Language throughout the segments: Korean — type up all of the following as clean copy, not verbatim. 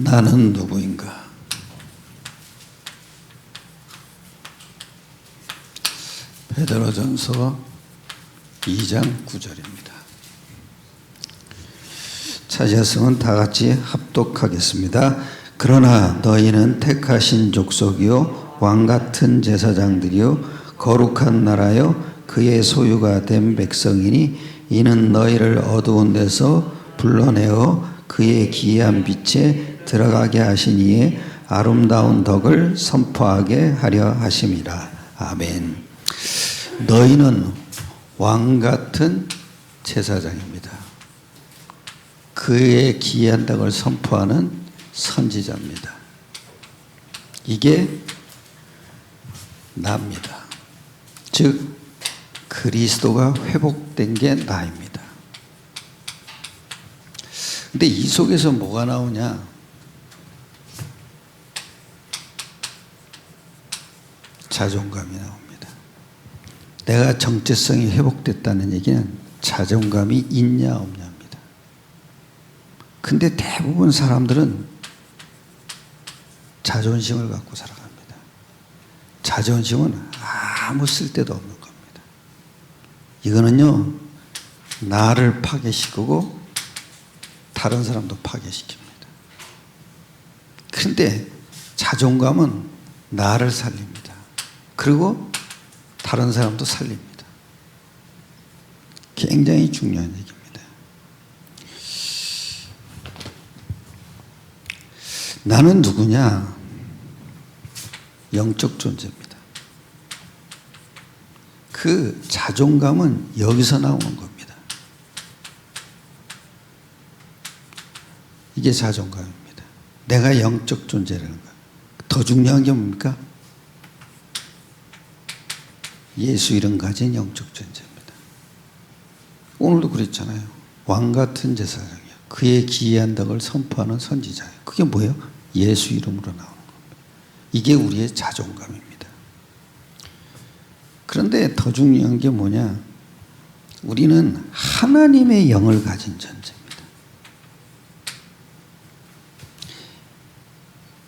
나는 누구인가? 베드로전서 2장 9절입니다. 차지하성은 다 같이 합독하겠습니다. 그러나 너희는 택하신 족속이요 왕같은 제사장들이요 거룩한 나라요 그의 소유가 된 백성이니 이는 너희를 어두운 데서 불러내어 그의 기이한 빛에 들어가게 하신 이의 아름다운 덕을 선포하게 하려 하심이라. 아멘. 너희는 왕같은 제사장입니다. 그의 기이한 덕을 선포하는 선지자입니다. 이게 나입니다. 즉 그리스도가 회복된 게 나입니다. 근데 이 속에서 뭐가 나오냐? 자존감이 나옵니다. 내가 정체성이 회복됐다는 얘기는 자존감이 있냐 없냐입니다. 근데 대부분 사람들은 자존심을 갖고 살아갑니다. 자존심은 아무 쓸데도 없는 겁니다. 이거는요, 나를 파괴시키고 다른 사람도 파괴시킵니다. 그런데 자존감은 나를 살립니다. 그리고 다른 사람도 살립니다. 굉장히 중요한 얘기입니다. 나는 누구냐? 영적 존재입니다. 그 자존감은 여기서 나오는 겁니다. 이게 자존감입니다. 내가 영적 존재라는 거예요. 더 중요한 게 뭡니까? 예수 이름 가진 영적 존재입니다. 오늘도 그랬잖아요. 왕같은 제사장이요 그의 기이한 덕을 선포하는 선지자예요. 그게 뭐예요? 예수 이름으로 나오는 겁니다. 이게 우리의 자존감입니다. 그런데 더 중요한 게 뭐냐? 우리는 하나님의 영을 가진 존재입니다.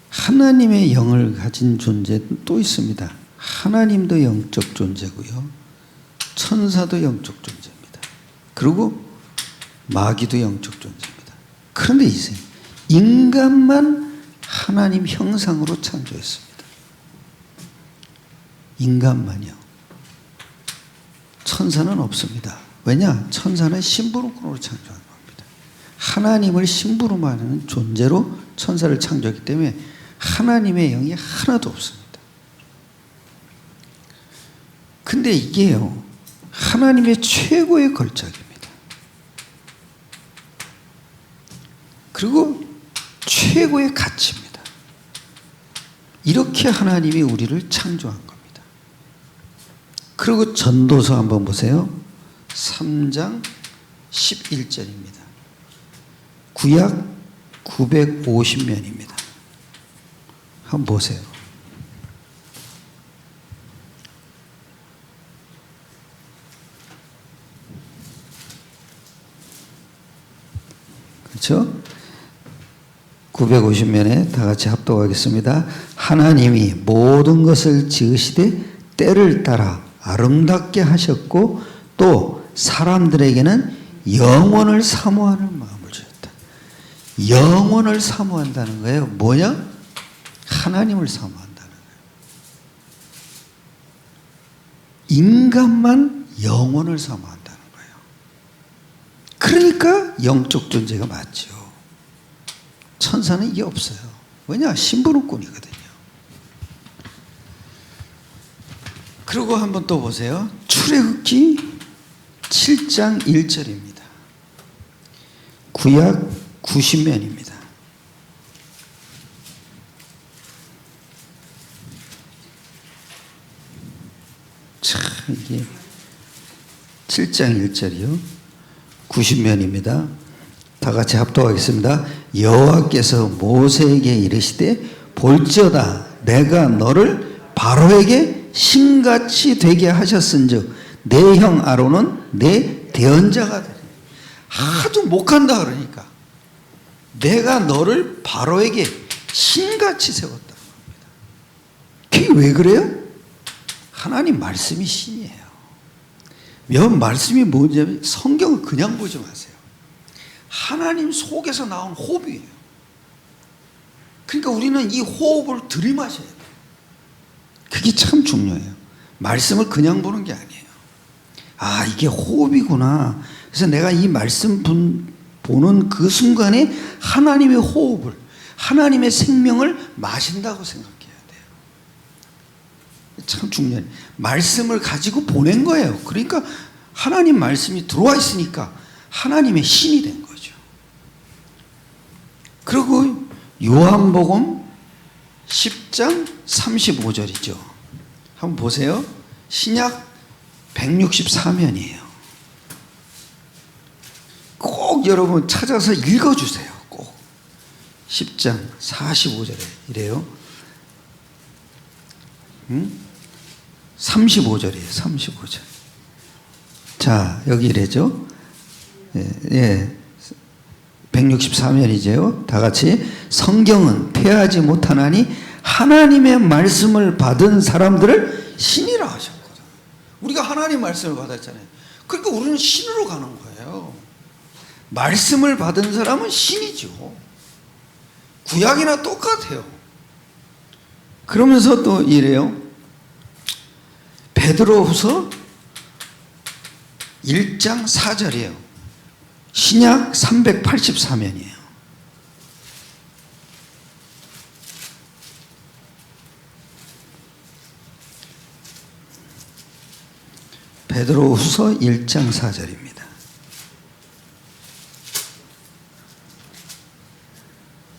하나님의 영을 가진 존재는 또 있습니다. 하나님도 영적 존재고요. 천사도 영적 존재입니다. 그리고 마귀도 영적 존재입니다. 그런데 이제 인간만 하나님 형상으로 창조했습니다. 인간만요. 천사는 없습니다. 왜냐? 천사는 심부름꾼으로 창조한 겁니다. 하나님을 심부름하는 하는 존재로 천사를 창조했기 때문에 하나님의 영이 하나도 없습니다. 근데 이게요, 하나님의 최고의 걸작입니다. 그리고 최고의 가치입니다. 이렇게 하나님이 우리를 창조한 겁니다. 그리고 전도서 한번 보세요. 3장 11절입니다. 구약 950면입니다. 한번 보세요. 그렇죠? 950면에 다 같이 합독하겠습니다. 하나님이 모든 것을 지으시되 때를 따라 아름답게 하셨고 또 사람들에게는 영원을 사모하는 마음을 주셨다. 영원을 사모한다는 거예요. 뭐냐? 하나님을 사모한다는 거예요. 인간만 영원을 사모한다는 거예요. 그러니까 영적 존재가 맞죠. 천사는 이게 없어요. 왜냐? 심부름꾼이거든요. 그리고 한번 또 보세요. 출애굽기 7장 1절입니다. 구약 90면입니다. 참 이게 7장 1절이요. 90면입니다. 다 같이 합독하겠습니다. 여호와께서 모세에게 이르시되 볼지어다 내가 너를 바로에게 신같이 되게 하셨은즉 내 형 아론은 내 대언자가 되리라. 하도 못 간다 그러니까 내가 너를 바로에게 신같이 세웠다는 겁니다. 그게 왜 그래요? 하나님 말씀이 신이에요. 말씀이 뭐냐면 성경을 그냥 보지 마세요. 하나님 속에서 나온 호흡이에요. 그러니까 우리는 이 호흡을 들이마셔야 돼요. 그게 참 중요해요. 말씀을 그냥 보는 게 아니에요. 아, 이게 호흡이구나. 그래서 내가 이 말씀 보는 그 순간에 하나님의 호흡을, 하나님의 생명을 마신다고 생각해야 돼요. 참 중요해요. 말씀을 가지고 보낸 거예요. 그러니까 하나님 말씀이 들어와 있으니까 하나님의 신이 된 거죠. 그리고 요한복음 10장 35절이죠. 한번 보세요. 신약 164면이에요. 꼭 여러분 찾아서 읽어주세요. 꼭 10장 45절에 이래요. 35절이에요. 35절. 자, 여기 이래죠. 예, 164면이죠. 다 같이 성경은 폐하지 못하나니 하나님의 말씀을 받은 사람들을 신이라 하셨거든. 우리가 하나님 말씀을 받았잖아요. 그러니까 우리는 신으로 가는 거예요. 말씀을 받은 사람은 신이죠. 구약이나 똑같아요. 그러면서 또 이래요. 베드로후서 1장 4절이에요. 신약 384면이에요. 베드로후서 1장 4절입니다.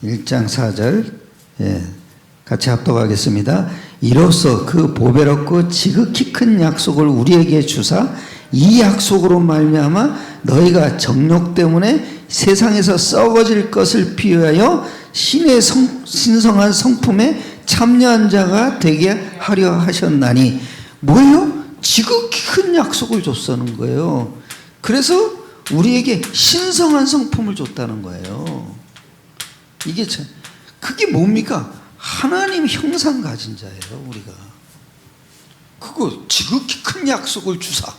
1장 4절, 예, 같이 합독하겠습니다. 이로써 그 보배롭고 지극히 큰 약속을 우리에게 주사 이 약속으로 말미암아 너희가 정욕 때문에 세상에서 썩어질 것을 피하여 신의 신성한 성품에 참여한 자가 되게 하려 하셨나니, 뭐예요? 지극히 큰 약속을 줬다는 거예요. 그래서 우리에게 신성한 성품을 줬다는 거예요. 이게 참, 그게 뭡니까? 하나님 형상 가진 자예요, 우리가. 그거 지극히 큰 약속을 주사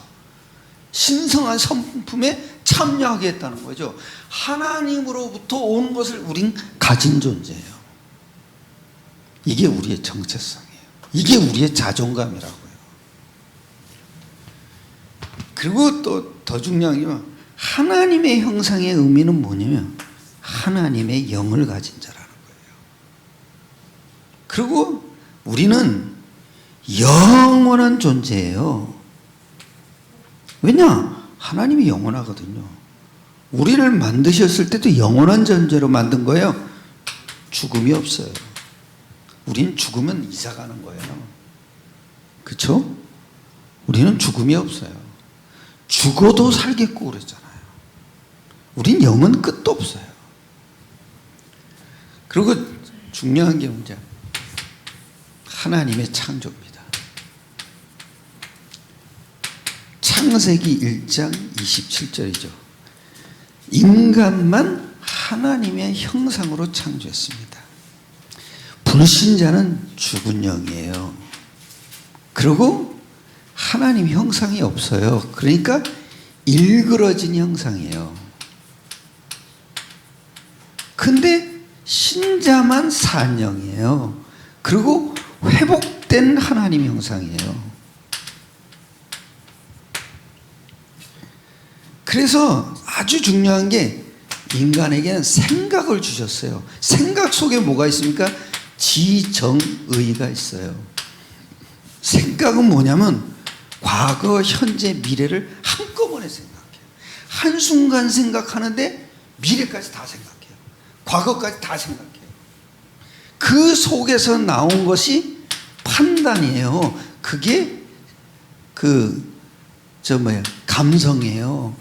신성한 성품에 참여하게 했다는 거죠. 하나님으로부터 온 것을 우린 가진 존재예요. 이게 우리의 정체성이에요. 이게 우리의 자존감이라고요. 그리고 또 더 중요한 게 하나님의 형상의 의미는 뭐냐면 하나님의 영을 가진 자라는 거예요. 그리고 우리는 영원한 존재예요. 왜냐? 하나님이 영원하거든요. 우리를 만드셨을 때도 영원한 존재로 만든 거예요. 죽음이 없어요. 우린 죽으면 이사 가는 거예요. 그렇죠? 우리는 죽음이 없어요. 죽어도 살겠고 그랬잖아요. 우린 영은 끝도 없어요. 그리고 중요한 게 뭐냐? 하나님의 창조입니다. 창세기 1장 27절이죠. 인간만 하나님의 형상으로 창조했습니다. 불신자는 죽은 영이에요. 그리고 하나님 형상이 없어요. 그러니까 일그러진 형상이에요. 근데 신자만 산 영이에요. 그리고 회복된 하나님 형상이에요. 그래서 아주 중요한 게 인간에게는 생각을 주셨어요. 생각 속에 뭐가 있습니까? 지정의가 있어요. 생각은 뭐냐면 과거, 현재, 미래를 한꺼번에 생각해요. 한순간 생각하는데 미래까지 다 생각해요. 과거까지 다 생각해요. 그 속에서 나온 것이 판단이에요. 그게 감성이에요.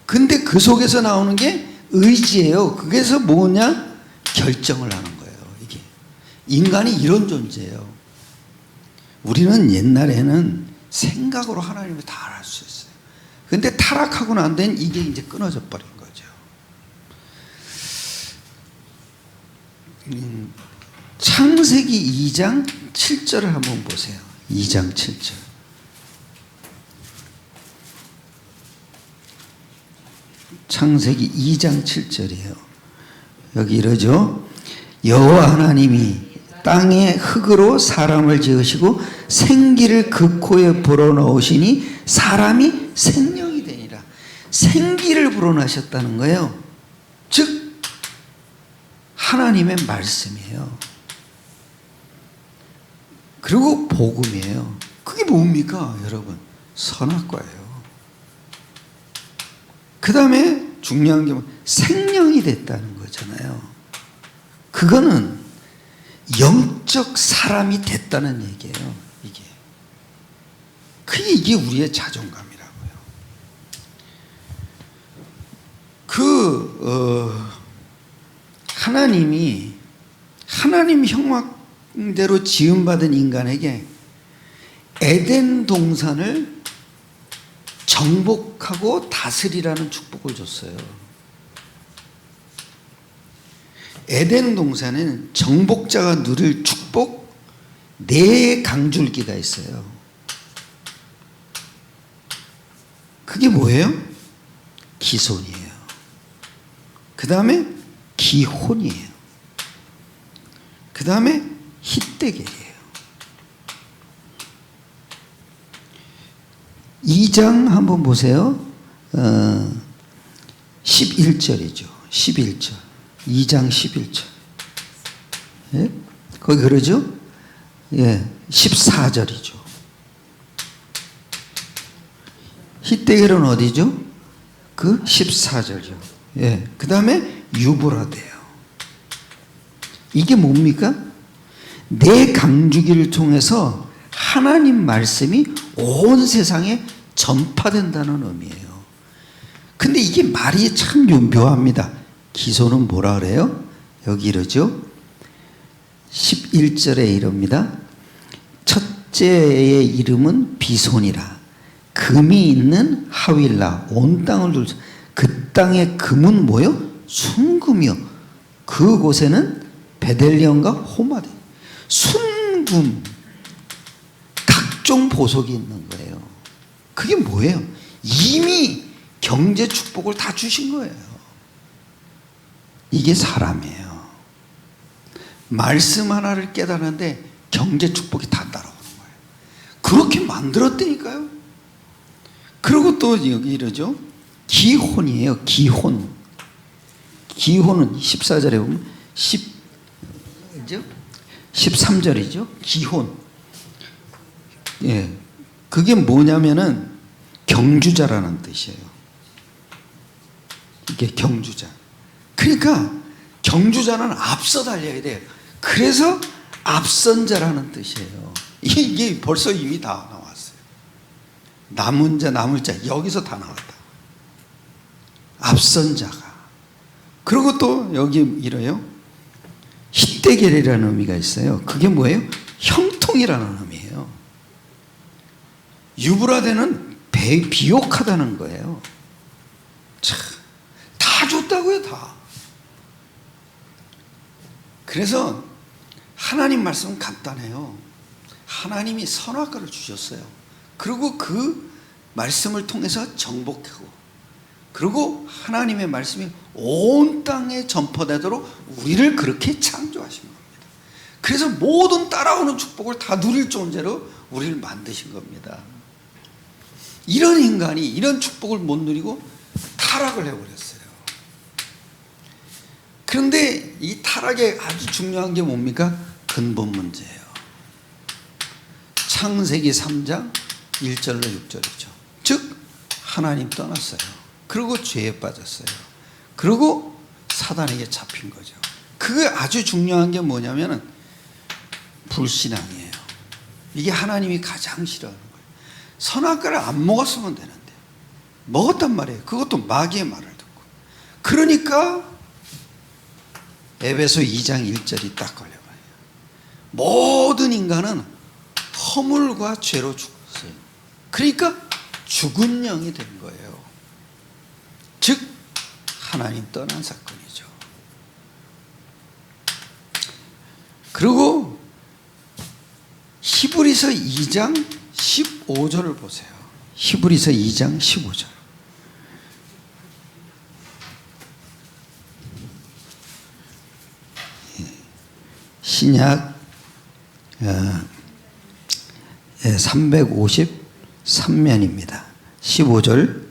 근데 그 속에서 나오는 게 의지예요. 그게서 뭐냐? 결정을 하는 거예요. 이게 인간이 이런 존재예요. 우리는 옛날에는 생각으로 하나님을 다 알 수 있어요. 근데 타락하고 난 데는 이게 이제 끊어져 버린 거죠. 창세기 2장 7절을 한번 보세요. 2장 7절. 창세기 2장 7절이에요. 여기 이러죠. 여호와 하나님이 땅에 흙으로 사람을 지으시고 생기를 그 코에 불어넣으시니 사람이 생명이 되니라. 생기를 불어넣으셨다는 거예요. 즉 하나님의 말씀이에요. 그리고 복음이에요. 그게 뭡니까 여러분? 선악과예요. 그 다음에 중요한 게 생명이 됐다는 거잖아요. 그거는 영적 사람이 됐다는 얘기예요. 이게 우리의 자존감이라고요. 하나님이 하나님 형상대로 지음받은 인간에게 에덴 동산을 정복하고 다스리라는 축복을 줬어요. 에덴 동산은 정복자가 누릴 축복 4강줄기가 있어요. 그게 뭐예요? 기손이에요. 그 다음에 기혼이에요. 그 다음에 히데겔이에요. 2장 한번 보세요. 11절이죠. 11절. 2장 11절. 예? 거기 그러죠? 예. 14절이죠. 히데겔은 어디죠? 그 14절이죠. 예. 그 다음에 유브라데요. 이게 뭡니까? 4강주기를 통해서 하나님 말씀이 온 세상에 전파된다는 의미예요. 근데 이게 말이 참 묘합니다. 기소는 뭐라 그래요? 여기 이러죠. 11절에 이럽니다. 첫째의 이름은 비손이라. 금이 있는 하윌라. 온 땅을 둘. 그 땅의 금은 뭐요? 순금이요. 그곳에는 베델리엄과 호마데. 순금. 각종 보석이 있는 거예요. 그게 뭐예요? 이미 경제 축복을 다 주신 거예요. 이게 사람이에요. 말씀 하나를 깨달았는데 경제 축복이 다 따라오는 거예요. 그렇게 만들었다니까요. 그리고 또 여기 이러죠. 기혼이에요. 기혼. 기혼은 14절에 보면 13절이죠. 기혼. 예. 그게 뭐냐면은 경주자라는 뜻이에요. 이게 경주자. 그러니까 경주자는 앞서 달려야 돼요. 그래서 앞선자라는 뜻이에요. 이게 벌써 이미 다 나왔어요. 남은 자, 남을 자, 여기서 다 나왔다. 앞선자가. 그리고 또 여기 이래요. 히데겔이라는 의미가 있어요. 그게 뭐예요? 형통이라는 의미예요. 유브라데는 비옥하다는 거예요. 참, 다 줬다고요, 다. 그래서 하나님 말씀은 간단해요. 하나님이 선악과를 주셨어요. 그리고 그 말씀을 통해서 정복하고, 그리고 하나님의 말씀이 온 땅에 전파되도록 우리를 그렇게 창조하신 겁니다. 그래서 모든 따라오는 축복을 다 누릴 존재로 우리를 만드신 겁니다. 이런 인간이 이런 축복을 못 누리고 타락을 해버렸어요. 그런데 이 타락의 아주 중요한 게 뭡니까? 근본 문제예요. 창세기 3장 1절로 6절이죠. 즉 하나님 떠났어요. 그리고 죄에 빠졌어요. 그리고 사단에게 잡힌 거죠. 그게 아주 중요한 게 뭐냐면은 불신앙이에요. 이게 하나님이 가장 싫어하는 거예요. 선악과를 안 먹었으면 되는데 먹었단 말이에요. 그것도 마귀의 말을 듣고. 그러니까 에베소 2장 1절이 딱 걸려봐요. 모든 인간은 허물과 죄로 죽었어요. 그러니까 죽은 영이 된 거예요. 즉 하나님 떠난 사건이죠. 그리고 히브리서 2장 15절을 보세요. 히브리서 2장 15절. 신약 353면입니다. 15절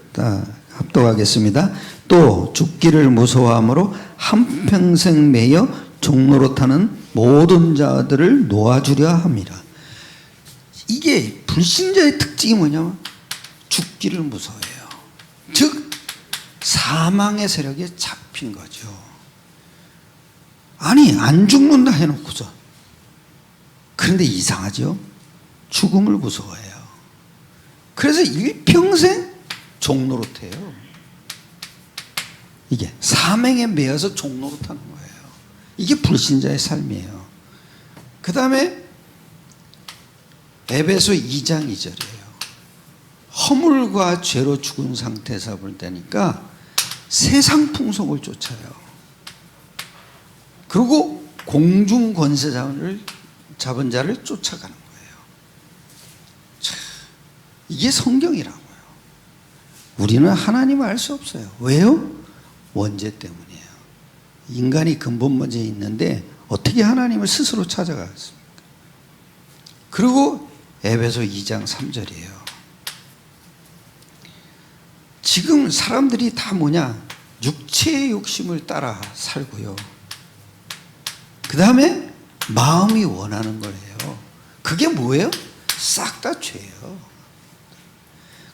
합독하겠습니다. 또 죽기를 무서워함으로 한평생 매여 종노릇하는 모든 자들을 놓아주려 함이라. 이게 불신자의 특징이 뭐냐면 죽기를 무서워해요. 즉 사망의 세력에 잡힌 거죠. 아니 안 죽는다 해놓고서. 그런데 이상하죠. 죽음을 무서워해요. 그래서 일평생 종노릇해요. 이게 사명에 매여서 종노릇하는 거예요. 이게 불신자의 삶이에요. 그 다음에 에베소 2장 2절이에요. 허물과 죄로 죽은 상태에서 볼 때니까 세상 풍속을 쫓아요. 그리고 공중 권세 잡은 자를 쫓아가는 거예요. 자, 이게 성경이라고요. 우리는 하나님을 알 수 없어요. 왜요? 원죄 때문이에요. 인간이 근본 문제에 있는데 어떻게 하나님을 스스로 찾아가겠습니까? 그리고 에베소 2장 3절이에요. 지금 사람들이 다 뭐냐? 육체의 욕심을 따라 살고요. 그 다음에 마음이 원하는 거예요. 그게 뭐예요? 싹 다 죄예요.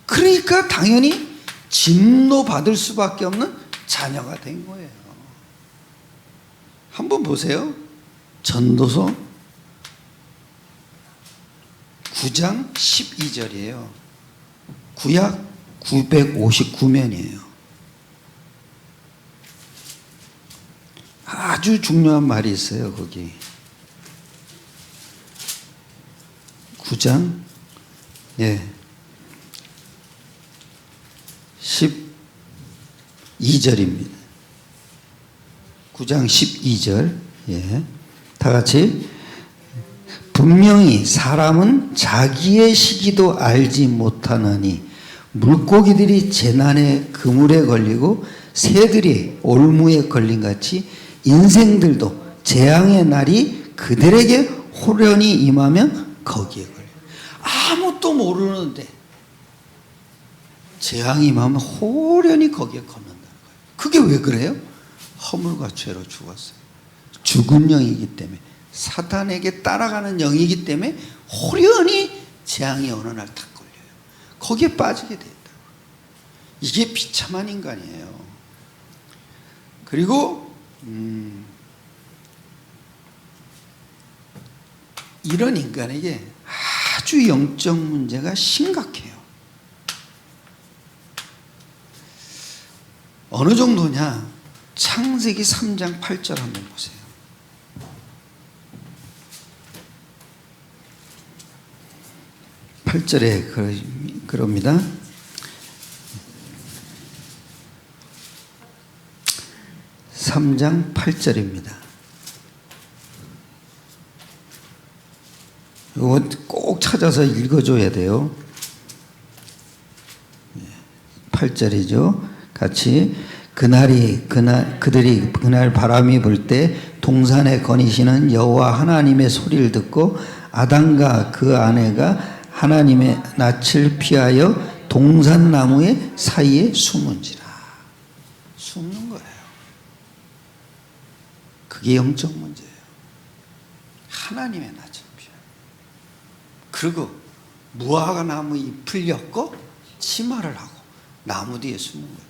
그러니까 당연히 진노받을 수밖에 없는 자녀가 된 거예요. 한번 보세요. 전도서 9장 12절이에요. 구약 959면이에요. 아주 중요한 말이 있어요. 거기 9장 12절입니다. 9장 12절. 다 같이 분명히 사람은 자기의 시기도 알지 못하느니 물고기들이 재난의 그물에 걸리고 새들이 올무에 걸린 같이 인생들도 재앙의 날이 그들에게 호련히 임하면 거기에 걸려요. 아무것도 모르는데 재앙이 임하면 호련히 거기에 걷는다는 거예요. 그게 왜 그래요? 허물과 죄로 죽었어요. 죽은 영이기 때문에, 사탄에게 따라가는 영이기 때문에 호련히 재앙이 어느 날 탁 걸려요. 거기에 빠지게 된다. 이게 비참한 인간이에요. 그리고 이런 인간에게 아주 영적 문제가 심각해요. 어느 정도냐? 창세기 3장 8절 한번 보세요. 그럽니다. (3장 8절입니다) 이거 꼭 찾아서 읽어줘야 돼요. 8절이죠. 같이 그들이 그날 바람이 불 때 동산에 거니시는 여호와 하나님의 소리를 듣고 아담과 그 아내가 하나님의 낯을 피하여 동산나무의 사이에 숨은지라. 숨는 거예요. 그게 영적 문제예요. 하나님의 낯을 피하여. 그리고 무화과 나무 잎을 엮고 치마를 하고 나무 뒤에 숨는 거예요.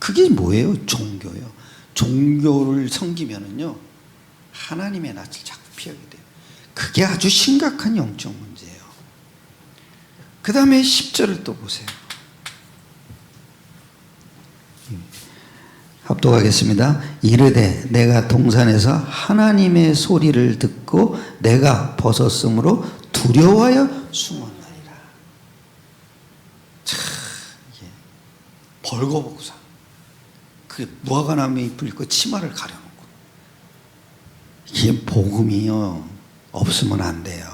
그게 뭐예요? 종교예요. 종교를 섬기면은요 하나님의 낯을 자꾸 피하게 돼요. 그게 아주 심각한 영적 문제예요. 그 다음에 10절을 또 보세요. 합독하겠습니다. 이르되 내가 동산에서 하나님의 소리를 듣고 내가 벗었으므로 두려워하여 숨었나이다. 참 이게 벌거벗고서 그 무화과 나무 잎을 입고 치마를 가려놓고 이게 복음이요. 없으면 안 돼요.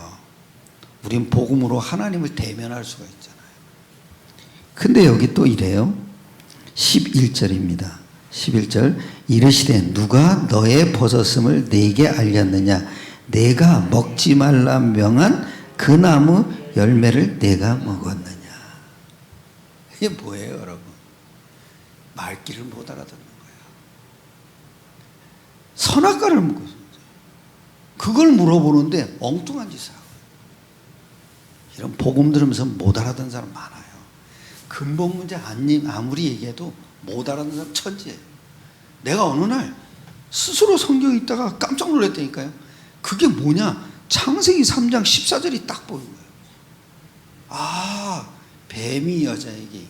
우린 복음으로 하나님을 대면할 수가 있잖아요. 근데 여기 또 이래요. 11절입니다. 11절 이르시되 누가 너의 벗었음을 내게 알렸느냐 내가 먹지 말라 명한 그 나무 열매를 내가 먹었느냐. 이게 뭐예요 여러분? 말귀를 못 알아듣는 거예요. 선악과를 먹었어요. 그걸 물어보는데 엉뚱한 짓을 하고 이런 복음 들으면서 못 알아듣는 사람 많아요. 근본 문제 아무리 얘기해도 못 알아듣는 사람 천지예요. 내가 어느 날 스스로 성경에 있다가 깜짝 놀랐다니까요. 그게 뭐냐? 창세기 3장 14절이 딱 보인 거예요. 아, 뱀이 여자에게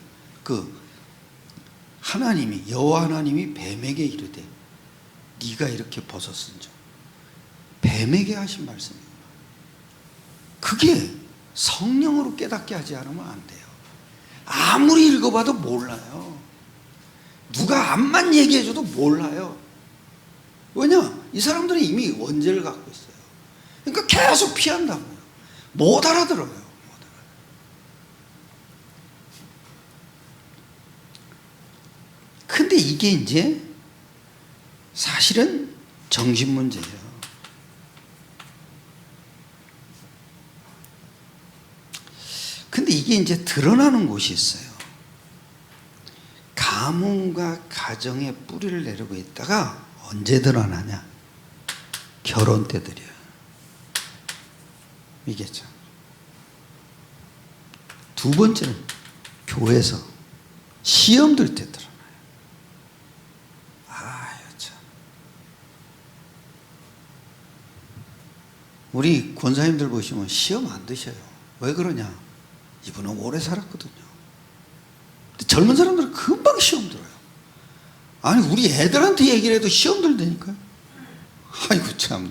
하나님이 여호와 하나님이 뱀에게 이르되 네가 이렇게 벗었은즉 뱀에게 하신 말씀이에요. 그게 성령으로 깨닫게 하지 않으면 안 돼요. 아무리 읽어봐도 몰라요. 누가 암만 얘기해줘도 몰라요. 왜냐? 이 사람들은 이미 원죄를 갖고 있어요. 그러니까 계속 피한다고요. 못 알아들어요. 근데 이게 이제 사실은 정신 문제예요. 근데 이게 이제 드러나는 곳이 있어요. 가문과 가정에 뿌리를 내리고 있다가 언제 드러나냐? 결혼 때 드려요. 이게 참. 두 번째는 교회에서 시험 들 때 드러나요. 아유 참. 우리 권사님들 보시면 시험 안 드셔요. 왜 그러냐? 이분은 오래 살았거든요. 근데 젊은 사람들은 금방 시험 들어요. 아니 우리 애들한테 얘기를 해도 시험 들다니까요. 아이고 참나.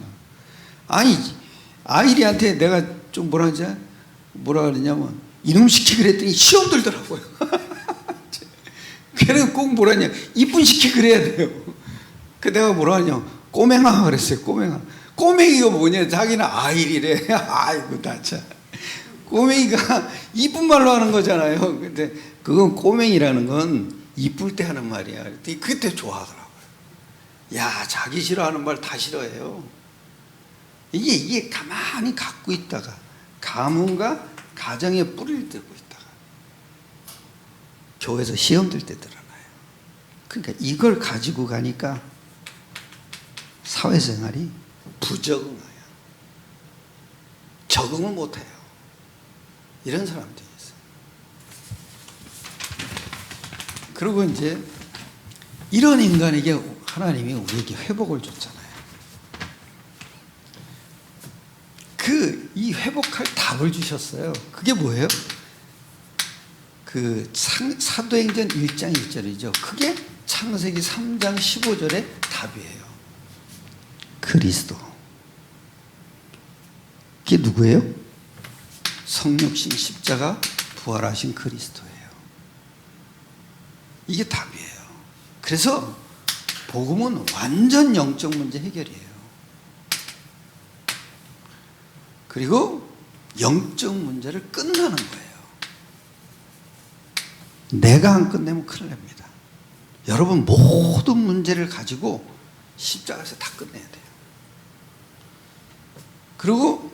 아니 아이리한테 내가 좀 뭐라 그러냐면 이놈 시키 그랬더니 시험 들더라고요. 걔는 꼭 뭐라냐 이쁜 시키 그래야 돼요. 그 내가 뭐라 하냐 꼬맹아 그랬어요. 꼬맹아. 꼬맹이가 뭐냐 자기는 아이리래. 아이고 나 참. 꼬맹이가 이쁜 말로 하는 거잖아요. 근데 그건 꼬맹이라는 건 이쁠 때 하는 말이야. 그때 좋아하더라고요. 야, 자기 싫어하는 말 다 싫어해요. 이게 가만히 갖고 있다가 가문과 가정에 뿌리를 들고 있다가 교회에서 시험 들 때 드러나요. 그러니까 이걸 가지고 가니까 사회생활이 부적응해요. 적응을 못해요. 이런 사람들이 있어요. 그리고 이제 이런 인간에게 하나님이 우리에게 회복을 줬잖아요. 이 회복할 답을 주셨어요. 그게 뭐예요? 사도행전 1장 1절이죠. 그게 창세기 3장 15절의 답이에요. 그리스도. 그게 누구예요? 성육신 십자가 부활하신 그리스도예요. 이게 답이에요. 그래서 복음은 완전 영적 문제 해결이에요. 그리고 영적 문제를 끝나는 거예요. 내가 안 끝내면 큰일 납니다. 여러분 모든 문제를 가지고 십자가에서 다 끝내야 돼요. 그리고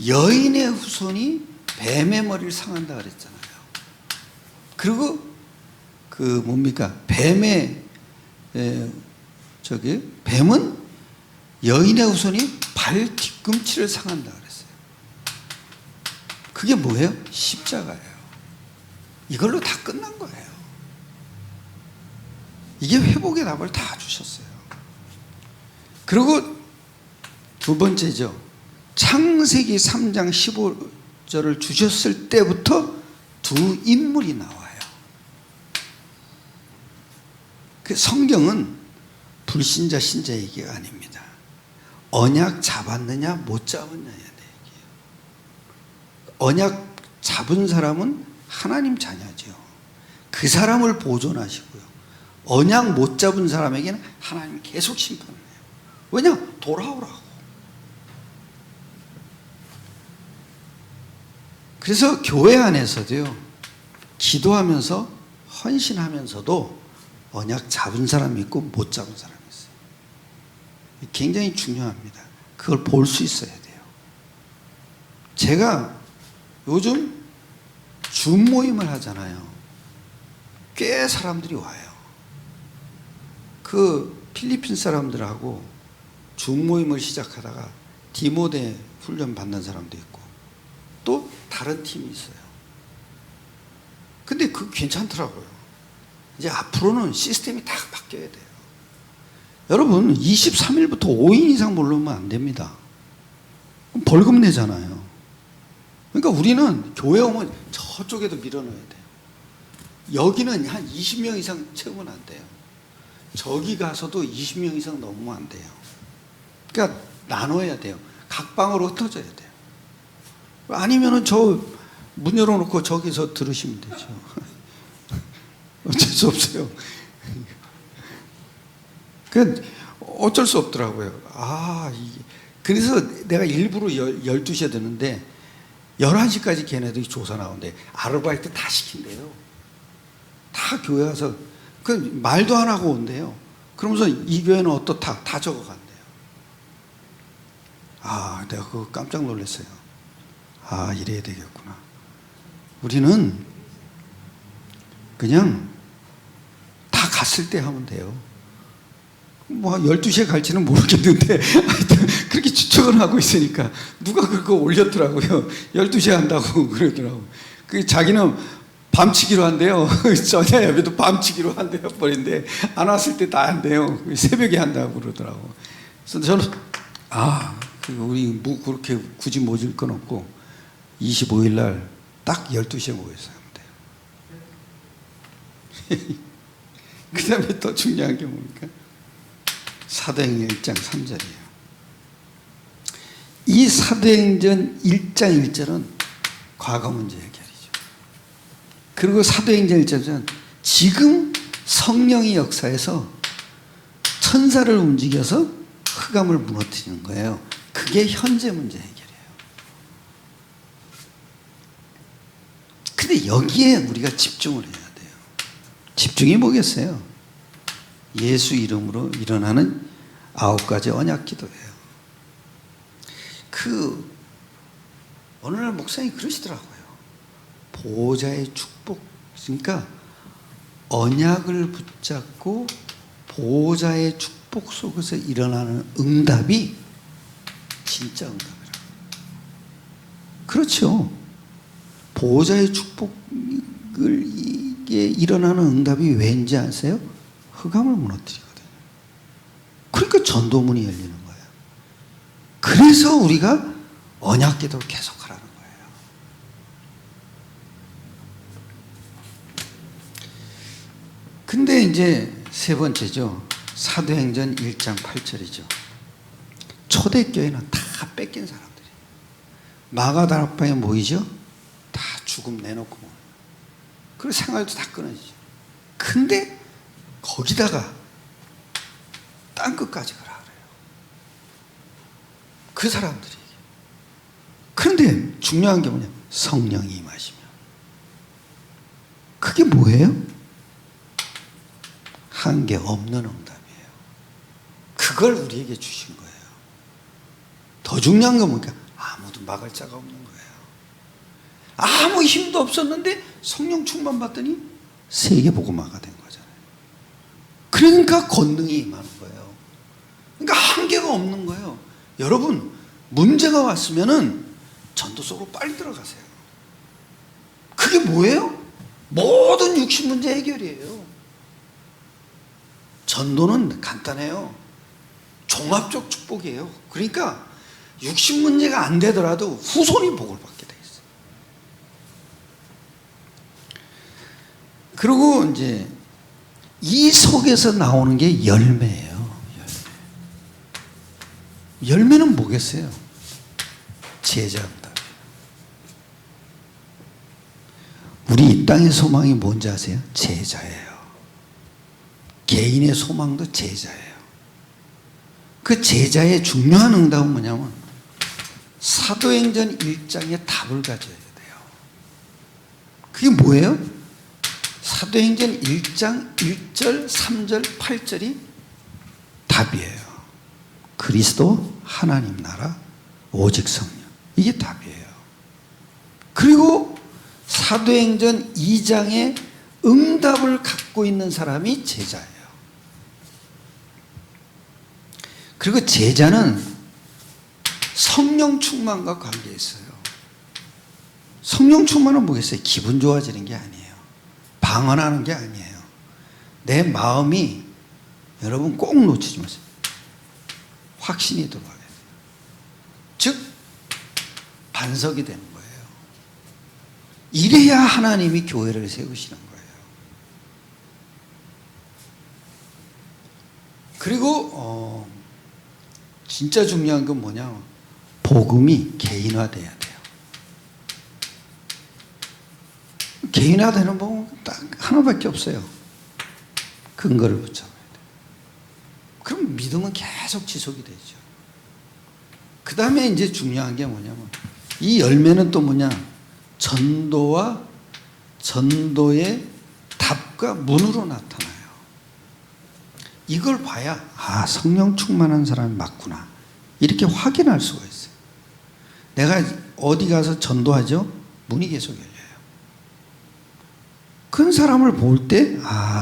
여인의 후손이 뱀의 머리를 상한다 그랬잖아요. 그리고 뱀은 여인의 후손이 발 뒤꿈치를 상한다 그랬어요. 그게 뭐예요? 십자가예요. 이걸로 다 끝난 거예요. 이게 회복의 답을 다 주셨어요. 그리고 두 번째죠. 창세기 3장 15절을 주셨을 때부터 두 인물이 나와요. 그 성경은 불신자 신자 얘기가 아닙니다. 언약 잡았느냐 못 잡았느냐에 대한 얘기예요. 언약 잡은 사람은 하나님 자녀죠. 그 사람을 보존하시고요. 언약 못 잡은 사람에게는 하나님이 계속 심판을 해요. 왜냐? 돌아오라고. 그래서 교회 안에서도요, 기도하면서 헌신하면서도 언약 잡은 사람이 있고 못 잡은 사람이 있어요. 굉장히 중요합니다. 그걸 볼 수 있어야 돼요. 제가 요즘 줌 모임을 하잖아요. 꽤 사람들이 와요. 그 필리핀 사람들하고 줌 모임을 시작하다가 디모데 훈련 받는 사람도 있고 또 다른 팀이 있어요. 근데 그거 괜찮더라고요. 이제 앞으로는 시스템이 다 바뀌어야 돼요. 여러분 23일부터 5인 이상 몰르면 안 됩니다. 그럼 벌금 내잖아요. 그러니까 우리는 교회 오면 저쪽에도 밀어넣어야 돼요. 여기는 한 20명 이상 채우면 안 돼요. 저기 가서도 20명 이상 넘으면 안 돼요. 그러니까 나눠야 돼요. 각 방으로 흩어져야 돼요. 아니면은 저 문 열어놓고 저기서 들으시면 되죠. 어쩔 수 없어요. 그 어쩔 수 없더라고요. 그래서 내가 일부러 12시에 듣는데 11시까지 걔네들이 조사 나오는데 아르바이트 다 시킨대요. 다 교회 와서 그 말도 안 하고 온대요. 그러면서 이 교회는 어떻다 다 적어간대요. 내가 그거 깜짝 놀랐어요. 이래야 되겠구나. 우리는 그냥 다 갔을 때 하면 돼요. 12시에 갈지는 모르겠는데 하여튼 그렇게 추측을 하고 있으니까 누가 그거 올렸더라고요. 12시에 한다고 그러더라고요. 자기는 밤치기로 한대요. 저녁 예배도 밤치기로 한대요. 버린데 안 왔을 때 다 한대요. 새벽에 한다고 그러더라고요. 그래서 저는 우리 그렇게 굳이 모질 건 없고 25일 날 딱 12시에 모여서 하면 돼요. 그 다음에 더 중요한 게 뭡니까? 사도행전 1장 3절이에요. 이 사도행전 1장 1절은 과거 문제 해결이죠. 그리고 사도행전 1절은 지금 성령의 역사에서 천사를 움직여서 흑암을 무너뜨리는 거예요. 그게 현재 문제 해결이에요. 근데 여기에 우리가 집중을 해야 돼요. 집중이 뭐겠어요? 예수 이름으로 일어나는 9가지 언약 기도예요. 어느 날 목사님이 그러시더라고요. 보호자의 축복. 그러니까 언약을 붙잡고 보호자의 축복 속에서 일어나는 응답이 진짜 응답이라고. 그렇죠. 보호자의 축복을 이게 일어나는 응답이 왠지 아세요? 흑암을 무너뜨리거든요. 그러니까 전도문이 열리는 거예요. 그래서 우리가 언약 기도를 계속 하라는 거예요. 근데 이제 세 번째죠. 사도행전 1장 8절이죠. 초대교회는 다 뺏긴 사람들이에요. 마가다락방에 모이죠. 다 죽음 내놓고 그리고 생활도 다 끊어지죠. 근데 거기다가 땅끝까지 가라 그래요. 그 사람들이. 그런데 중요한 게 뭐냐? 성령이 임하시면. 그게 뭐예요? 한계 없는 응답이에요. 그걸 우리에게 주신 거예요. 더 중요한 건 뭐니까 아무도 막을 자가 없는 거예요. 아무 힘도 없었는데 성령 충만 받더니 세계복음화가 된 거잖아요. 그러니까 권능이 임하는 거예요. 그러니까 한계가 없는 거예요. 여러분, 문제가 왔으면은 전도 속으로 빨리 들어가세요. 그게 뭐예요? 모든 육신 문제 해결이에요. 전도는 간단해요. 종합적 축복이에요. 그러니까 육신 문제가 안 되더라도 후손이 복을 받게 돼 있어요. 그리고 이제 이 속에서 나오는 게 열매예요. 열매는 뭐겠어요? 제자입니다. 우리 이 땅의 소망이 뭔지 아세요? 제자예요. 개인의 소망도 제자예요. 그 제자의 중요한 응답은 뭐냐면 사도행전 1장의 답을 가져야 돼요. 그게 뭐예요? 사도행전 1장 1절, 3절, 8절이 답이에요. 그리스도, 하나님 나라, 오직 성령. 이게 답이에요. 그리고 사도행전 2장의 응답을 갖고 있는 사람이 제자예요. 그리고 제자는 성령 충만과 관계 있어요. 성령 충만은 뭐겠어요? 기분 좋아지는 게 아니에요. 방언하는 게 아니에요. 내 마음이, 여러분 꼭 놓치지 마세요. 확신이 들어와야 돼요. 즉 반석이 되는 거예요. 이래야 하나님이 교회를 세우시는 거예요. 그리고 진짜 중요한 건 뭐냐? 복음이 개인화돼야 돼요. 개인화되는 법은 딱 하나밖에 없어요. 근거를 붙잡아야 돼요. 그럼 믿음은 계속 지속이 되죠. 그 다음에 이제 중요한 게 뭐냐면, 이 열매는 또 뭐냐? 전도와 전도의 답과 문으로 나타나요. 이걸 봐야 성령 충만한 사람이 맞구나, 이렇게 확인할 수가 있어요. 내가 어디 가서 전도하죠? 문이 계속 열려요. 큰 사람을 볼 때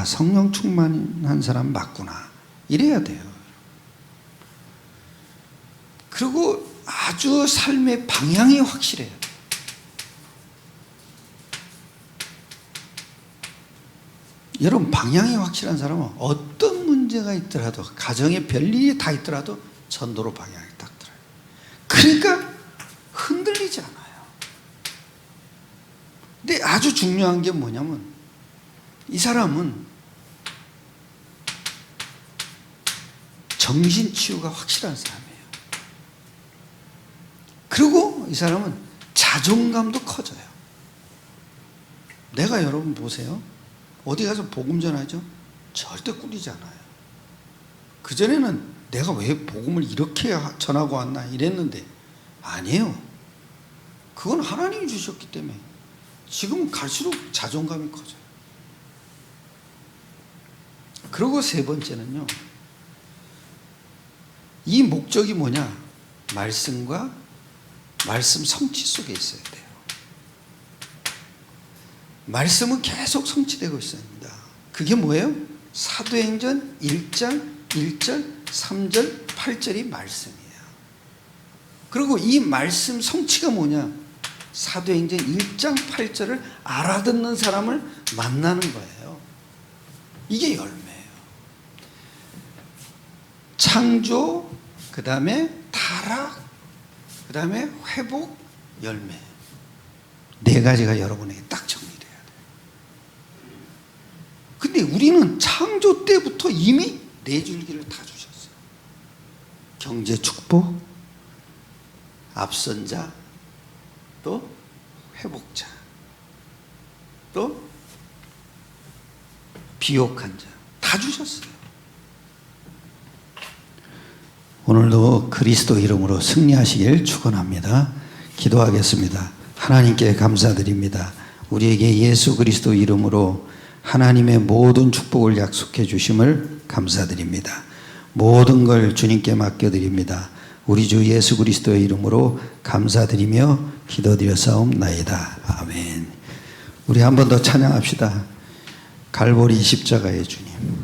성령 충만한 사람 맞구나, 이래야 돼요. 그리고 아주 삶의 방향이 확실해요. 여러분, 방향이 확실한 사람은 어떤 문제가 있더라도, 가정에 별일이 다 있더라도 전도로 방향이 딱 들어요. 그러니까 흔들리지 않아요. 근데 아주 중요한 게 뭐냐면, 이 사람은 정신치유가 확실한 사람이에요. 그리고 이 사람은 자존감도 커져요. 내가, 여러분 보세요. 어디 가서 복음 전하죠? 절대 꿀리지 않아요. 그전에는 내가 왜 복음을 이렇게 전하고 왔나 이랬는데, 아니에요. 그건 하나님이 주셨기 때문에 지금 갈수록 자존감이 커져요. 그리고 세 번째는요, 이 목적이 뭐냐? 말씀과 말씀 성취 속에 있어야 돼요. 말씀은 계속 성취되고 있습니다. 그게 뭐예요? 사도행전 1장 1절, 3절, 8절이 말씀이에요. 그리고 이 말씀 성취가 뭐냐? 사도행전 1장 8절을 알아듣는 사람을 만나는 거예요. 이게 열매예요. 창조, 그 다음에 타락, 그 다음에 회복, 열매. 네 가지가 여러분에게 딱 정리돼야 돼요. 근데 우리는 창조 때부터 이미 네 줄기를 다 주셨어요. 경제 축복, 앞선 자, 또 회복자, 또 비옥한 자, 다 주셨어요. 오늘도 그리스도 이름으로 승리하시길 축원합니다. 기도하겠습니다. 하나님께 감사드립니다. 우리에게 예수 그리스도 이름으로 하나님의 모든 축복을 약속해 주심을 감사드립니다. 모든 걸 주님께 맡겨드립니다. 우리 주 예수 그리스도의 이름으로 감사드리며 기도드렸사옵나이다. 아멘. 우리 한 번 더 찬양합시다. 갈보리 십자가의 주님.